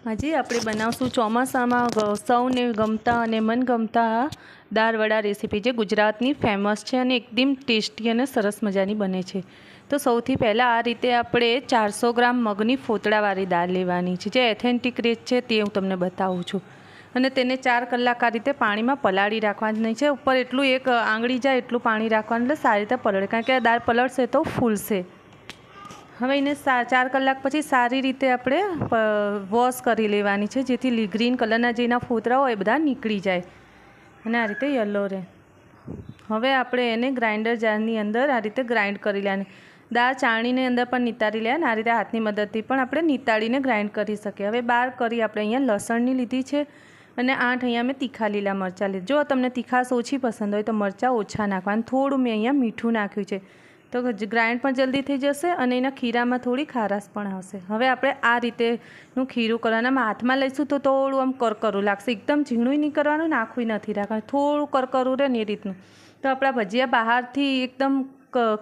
આજે આપણે બનાવશું ચોમાસામાં સૌને ગમતા અને મનગમતા દાળવડા રેસીપી, જે ગુજરાતની ફેમસ છે અને એકદમ ટેસ્ટી અને સરસ મજાની બને છે। તો સૌથી પહેલાં આ રીતે આપણે 400 ગ્રામ મગની ફોતળાવાળી દાળ લેવાની છે, જે એથેન્ટિક રેટ છે તે હું તમને બતાવું છું। અને તેને 4 કલાક આ રીતે પાણીમાં પલાળી રાખવાની છે। ઉપર એટલું એક આંગળી જાય એટલું પાણી રાખવાનું, એટલે સારી રીતે પલળે, કારણ કે દાળ પલળશે તો ફૂલશે। હવે એને 4 કલાક પછી સારી રીતે આપણે વોશ કરી લેવાની છે, જેથી ગ્રીન કલરના જેના ફોતરા હોય એ બધા નીકળી જાય અને આ રીતે યલો રહે। હવે આપણે એને ગ્રાઇન્ડર જારની અંદર આ રીતે ગ્રાઇન્ડ કરી લેવાની। દાળ ચાળણીની અંદર પણ નિતારી લેવાની, આ રીતે હાથની મદદથી પણ આપણે નિતાળીને ગ્રાઇન્ડ કરી શકીએ। હવે 12 કરી આપણે અહીંયા લસણની લીધી છે અને 8 અહીંયા મેં તીખા લીલા મરચાં લીધા। જો તમને તીખાશ ઓછી પસંદ હોય તો મરચાં ઓછા નાખવાના। થોડું મેં અહીંયા મીઠું નાખ્યું છે, તો ગ્રાઇન્ડ પણ જલ્દી થઈ જશે અને એના ખીરામાં થોડી ખારાશ પણ આવશે। હવે આપણે આ રીતેનું ખીરું કરવાનું, હાથમાં લઈશું તો થોડું આમ કરકરું લાગશે, એકદમ ઝીણું નહીં કરવાનું ને આખું નથી રાખવાનું, થોડું કરકરું રહે ને એ રીતનું, તો આપણા ભજીયા બહારથી એકદમ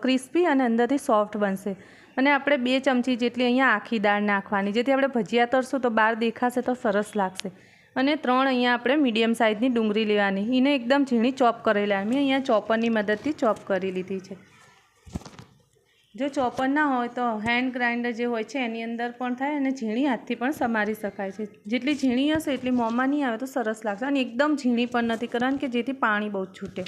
ક્રિસ્પી અને અંદરથી સોફ્ટ બનશે। અને આપણે 2 ચમચી જેટલી અહીંયા આખી દાળ નાખવાની, જેથી આપણે ભજીયા તળશું તો બહાર દેખાશે તો સરસ લાગશે। અને 3 અહીંયા આપણે મીડિયમ સાઇઝની ડુંગળી લેવાની, એને એકદમ ઝીણી ચોપ કરી લેવાની। મેં અહીંયા ચોપરની મદદથી ચોપ કરી લીધી છે। જો ચોપર ના હોય તો હેન્ડ ગ્રાઇન્ડર જે હોય છે એની અંદર પણ થાય અને ઝીણી હાથથી પણ સમારી શકાય છે। જેટલી ઝીણી હશે એટલી મોંમાં નહીં આવે તો સરસ લાગશે, અને એકદમ ઝીણી પણ નથી કરવાની કે જેથી પાણી બહુ છૂટે।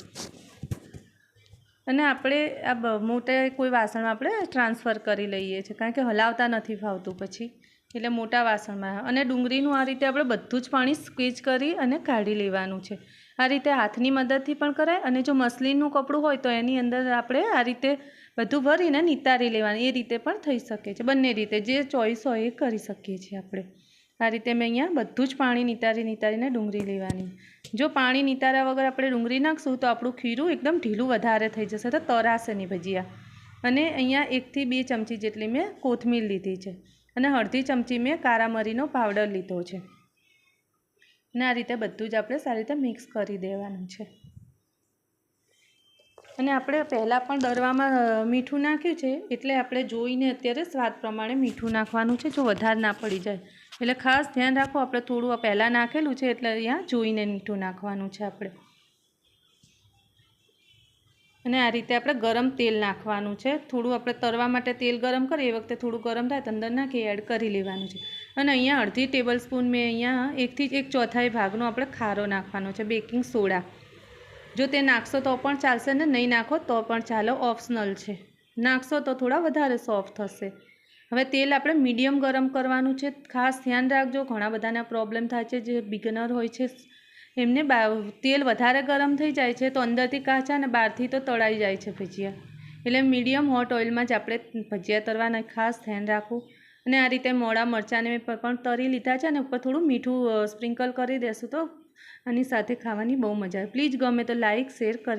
અને આપણે આ મોટા કોઈ વાસણમાં આપણે ટ્રાન્સફર કરી લઈએ છીએ, કારણ કે હલાવતા નથી ફાવતું પછી, એટલે મોટા વાસણમાં। અને ડુંગળીનું આ રીતે આપણે બધું જ પાણી સ્ક્વીઝ કરી અને કાઢી લેવાનું છે। આ રીતે હાથની મદદથી પણ કરાય, અને જો મસલીનનું કપડું હોય તો એની અંદર આપણે આ રીતે બધું ભરીને નિતારી લેવાની, એ રીતે પણ થઈ શકે છે। બંને રીતે જે ચોઈસ હોય એ કરી શકીએ છીએ આપણે। આ રીતે મેં અહીંયા બધું જ પાણી નિતારીને ડુંગળી લેવાની। જો પાણી નિતાર્યા વગર આપણે ડુંગળી નાખશું તો આપણું ખીરું એકદમ ઢીલું વધારે થઈ જશે, તો તરાશે નહીં ભજીયા। અને અહીંયા 1 થી 2 ચમચી જેટલી મેં કોથમીર લીધી છે, અને અડધી ચમચી મેં કાળા મરીનો પાવડર લીધો છે। અને આ રીતે બધું જ આપણે સારી રીતે મિક્સ કરી દેવાનું છે। અને આપણે પહેલાં પણ દળવામાં મીઠું નાખ્યું છે, એટલે આપણે જોઈને અત્યારે સ્વાદ પ્રમાણે મીઠું નાખવાનું છે, જો વધારે ના પડી જાય એટલે ખાસ ધ્યાન રાખો। આપણે થોડું પહેલાં નાખેલું છે એટલે અહીંયા જોઈને મીઠું નાખવાનું છે આપણે। અને આ રીતે આપણે ગરમ તેલ નાખવાનું છે, થોડું આપણે તળવા માટે તેલ ગરમ કરીએ એ વખતે થોડું ગરમ થાય તો અંદર નાખી એડ કરી લેવાનું છે। અને અહીંયા અડધી ટેબલ સ્પૂન મેં અહીંયા 1 થી 1/4 ભાગનો આપણે ખારો નાખવાનો છે, બેકિંગ સોડા। જો તે નાખશો તો પણ ચાલશે ને નહીં નાખો તો પણ ચાલો, ઓપ્શનલ છે। નાખશો તો થોડા વધારે સોફ્ટ થશે। હવે તેલ આપણે મીડિયમ ગરમ કરવાનું છે, ખાસ ધ્યાન રાખજો, ઘણા બધાના પ્રોબ્લેમ થાય છે, જે બિગનર હોય છે એમને તેલ વધારે ગરમ થઈ જાય છે તો અંદરથી કાચા અને બહારથી તો તળાઈ જાય છે ભજીયા, એટલે મીડિયમ હોટ ઓઇલમાં જ આપણે ભજીયા તળવાના, ખાસ ધ્યાન રાખવું। અને આ રીતે મોળા મરચાંને પણ તળી લીધા છે, અને ઉપર થોડું મીઠું સ્પ્રિંકલ કરી દેશું તો આની સાથે ખાવાની બહુ મજા આવે। પ્લીઝ ગમે તો લાઇક શેર કરી